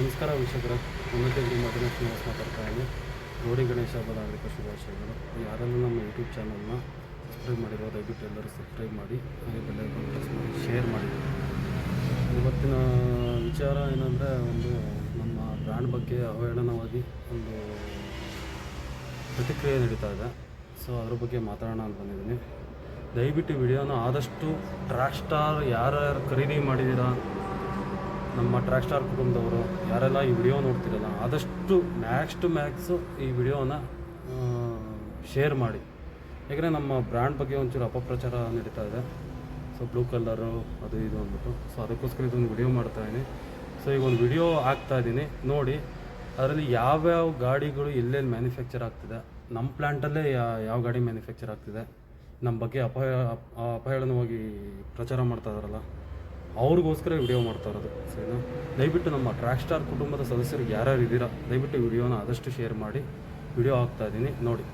ನಮಸ್ಕಾರ ವೀಕ್ಷಕರ, ಉನ್ನತಗಿರಿ ಮಧುರ ಶ್ರೀನಿವಾಸ್ ಮಾತಾಡ್ತಾ ಇದ್ದೀನಿ. ಗೌರಿ ಗಣೇಶ ಹಬ್ಬದ ಹಾರ್ದಿಕ ಶುಭಾಶಯಗಳು. ಯಾರೆಲ್ಲ ನಮ್ಮ ಯೂಟ್ಯೂಬ್ ಚಾನಲ್ನ ಸಬ್ಸ್ಕ್ರೈಬ್ ಮಾಡಿರೋ ದಯವಿಟ್ಟು ಎಲ್ಲರೂ ಸಬ್ಸ್ಕ್ರೈಬ್ ಮಾಡಿ, ಹಾಗೆ ಬೆಲ್ ಐಕಾನ್ ಪ್ರೆಸ್ ಮಾಡಿ, ಶೇರ್ ಮಾಡಿ. ಇವತ್ತಿನ ವಿಚಾರ ಏನಂದರೆ, ನಮ್ಮ ಬ್ರ್ಯಾಂಡ್ ಬಗ್ಗೆ ಅವಹೇಳನವಾಗಿ ಒಂದು ಪ್ರತಿಕ್ರಿಯೆ ನಡೀತಾ ಇದೆ. ಸೊ ಅದ್ರ ಬಗ್ಗೆ ಮಾತಾಡೋಣ ಅಂತ ಬಂದಿದ್ದೀನಿ. ದಯವಿಟ್ಟು ವಿಡಿಯೋನ ಆದಷ್ಟು ಟ್ರ್ಯಾಕ್ ಸ್ಟಾರ್ ಯಾರ್ಯಾರು ಖರೀದಿ ಮಾಡಿದ್ದೀರಾ, ನಮ್ಮ ಟ್ರ್ಯಾಕ್ ಸ್ಟಾರ್ ಕುಟುಂಬದವರು ಯಾರೆಲ್ಲ ಈ ವಿಡಿಯೋ ನೋಡ್ತಿರಲ್ಲ, ಆದಷ್ಟು ಮ್ಯಾಕ್ಸು ಈ ವಿಡಿಯೋನ ಶೇರ್ ಮಾಡಿ. ಯಾಕಂದರೆ ನಮ್ಮ ಬ್ರ್ಯಾಂಡ್ ಬಗ್ಗೆ ಒಂಚೂರು ಅಪಪ್ರಚಾರ ನಡೀತಾ ಇದೆ. ಸೊ ಬ್ಲೂ ಕಲರು ಅದು ಇದು ಅಂದ್ಬಿಟ್ಟು, ಸೊ ಅದಕ್ಕೋಸ್ಕರ ಇದೊಂದು ವಿಡಿಯೋ ಮಾಡ್ತಾಯಿದ್ದೀನಿ. ಸೊ ಈಗ ಒಂದು ವಿಡಿಯೋ ಹಾಕ್ತಾಯಿದ್ದೀನಿ ನೋಡಿ. ಅದರಲ್ಲಿ ಯಾವ್ಯಾವ ಗಾಡಿಗಳು ಎಲ್ಲೆಲ್ಲಿ ಮ್ಯಾನುಫ್ಯಾಕ್ಚರ್ ಆಗ್ತಿದೆ, ನಮ್ಮ ಪ್ಲ್ಯಾಂಟಲ್ಲೇ ಯಾವ ಗಾಡಿ ಮ್ಯಾನುಫ್ಯಾಕ್ಚರ್ ಆಗ್ತಿದೆ, ನಮ್ಮ ಬಗ್ಗೆ ಅಪಹೇಳನವಾಗಿ ಪ್ರಚಾರ ಮಾಡ್ತಾ ಇದ್ದಾರಲ್ಲ, ಅವ್ರಿಗೋಸ್ಕರ ವಿಡಿಯೋ ಮಾಡ್ತಾ ಇರೋದು. ಸರಿನಾ? ದಯವಿಟ್ಟು ನಮ್ಮ ಟ್ರ್ಯಾಕ್ ಸ್ಟಾರ್ ಕುಟುಂಬದ ಸದಸ್ಯರಿಗೆ ಯಾರ್ಯಾರು ಇದ್ದೀರಾ, ದಯವಿಟ್ಟು ವಿಡಿಯೋನ ಆದಷ್ಟು ಶೇರ್ ಮಾಡಿ. ವಿಡಿಯೋ ಹಾಕ್ತಾಯಿದ್ದೀನಿ ನೋಡಿ.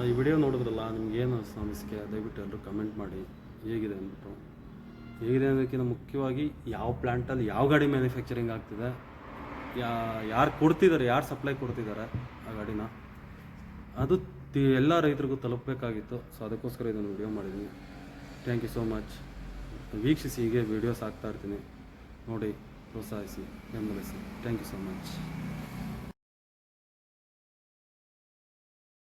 ಈ ವಿಡಿಯೋ ನೋಡಿದ್ರಲ್ಲ, ನಿಮ್ಗೇನು ಅನಿಸಿಕೆ ದಯವಿಟ್ಟು ಎಲ್ಲರೂ ಕಮೆಂಟ್ ಮಾಡಿ ಹೇಗಿದೆ ಅಂದ್ಬಿಟ್ಟು. ಹೇಗಿದೆ ಅನ್ನೋದಕ್ಕಿಂತ ಮುಖ್ಯವಾಗಿ ಯಾವ ಪ್ಲ್ಯಾಂಟಲ್ಲಿ ಯಾವ ಗಾಡಿ ಮ್ಯಾನುಫ್ಯಾಕ್ಚರಿಂಗ್ ಆಗ್ತಿದೆ, ಯಾರು ಕೊಡ್ತಿದ್ದಾರೆ, ಯಾರು ಸಪ್ಲೈ ಕೊಡ್ತಿದ್ದಾರೆ ಆ ಗಾಡಿನ, ಅದು ಎಲ್ಲ ರೈತರಿಗೂ ತಲುಪಬೇಕಾಗಿತ್ತು. ಸೊ ಅದಕ್ಕೋಸ್ಕರ ಇದನ್ನು ವಿಡಿಯೋ ಮಾಡಿದ್ದೀನಿ. Thank you so much. ವೀಕ್ಷಿಸಿ, ಹೀಗೆ ವೀಡಿಯೋಸ್ ಹಾಕ್ತಾ ಇರ್ತೀನಿ ನೋಡಿ, ಪ್ರೋತ್ಸಾಹಿಸಿ, ಬೆಂಬಲಿಸಿ. Thank you so much.